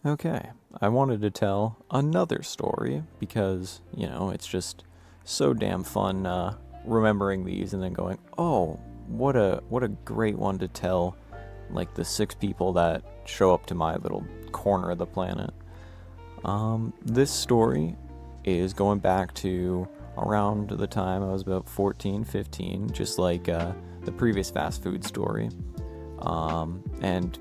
Okay, I wanted to tell another story because, it's just so damn fun remembering these and then going, "Oh, what a great one to tell like the six people that show up to my little corner of the planet." This story is going back to around the time I was about 14, 15, just like the previous fast food story. And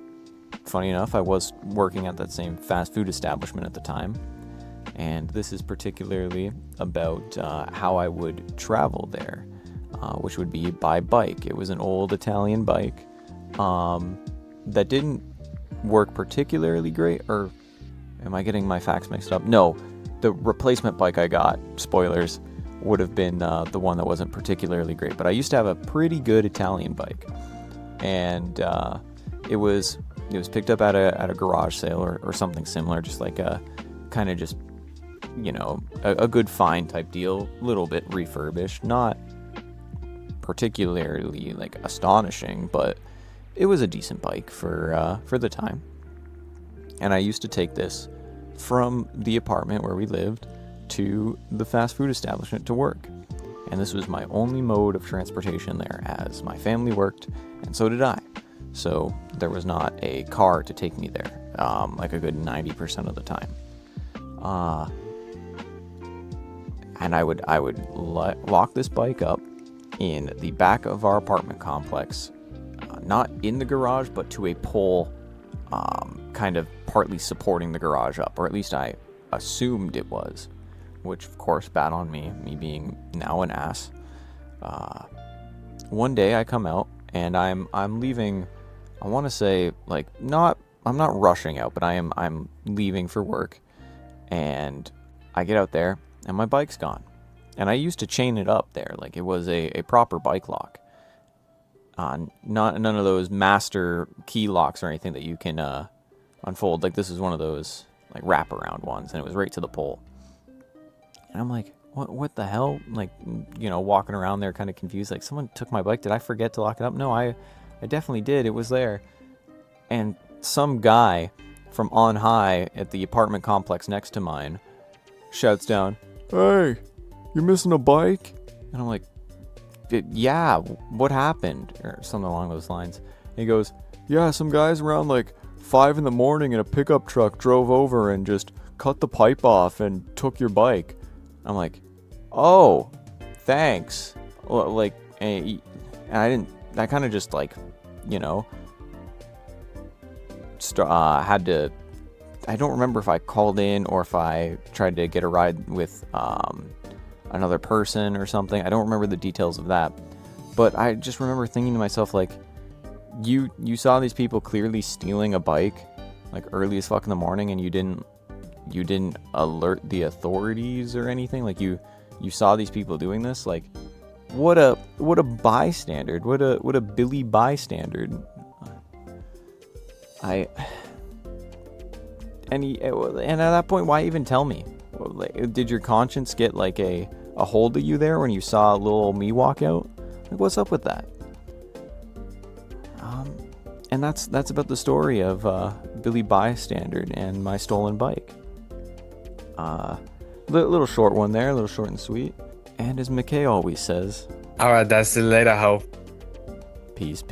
funny enough, I was working at that same fast food establishment at the time. And this is particularly about how I would travel there, which would be by bike. It was an old Italian bike that didn't work particularly great, or am I getting my facts mixed up? No, the replacement bike I got, spoilers, would have been the one that wasn't particularly great. But I used to have a pretty good Italian bike, and it was picked up at a garage sale or something similar, just like a kind of just a good find type deal, little bit refurbished, not particularly like astonishing, but it was a decent bike for the time. And I used to take this from the apartment where we lived to the fast food establishment to work. And this was my only mode of transportation there, as my family worked, and so did I. So there was not a car to take me there, like a good 90% of the time. And I would lock this bike up in the back of our apartment complex, not in the garage, but to a pole, kind of partly supporting the garage up, or at least I assumed it was, which of course bad on me being now an ass. One day I come out and I'm leaving. I want to say I'm not rushing out, but I'm leaving for work, and I get out there and my bike's gone. And I used to chain it up there, like it was a proper bike lock. None of those master key locks or anything that you can unfold. Like this is one of those like wraparound ones, and it was right to the pole. And I'm like, what the hell? Like, walking around there kind of confused. Like, someone took my bike. Did I forget to lock it up? No, I definitely did. It was there. And some guy from on high at the apartment complex next to mine shouts down, "Hey, you're missing a bike?" And I'm like, "Yeah, what happened?" Or something along those lines. And he goes, "Yeah, some guys around like 5 in the morning in a pickup truck drove over and just cut the pipe off and took your bike." I'm like, "Oh, thanks." Well, like, and I kind of just like, had to, I don't remember if I called in or if I tried to get a ride with another person or something. I don't remember the details of that, but I just remember thinking to myself, like, you saw these people clearly stealing a bike like early as fuck in the morning, and you didn't alert the authorities or anything. Like you saw these people doing this. Like, what a bystander, what a Billy bystander. And at that point, why even tell me? Did your conscience get like a hold of you there when you saw little old me walk out? Like, what's up with that? And that's about the story of Billy Bystander and my stolen bike. Little short one there, a little short and sweet. And as McKay always says, Alright, that's it later, ho. peace.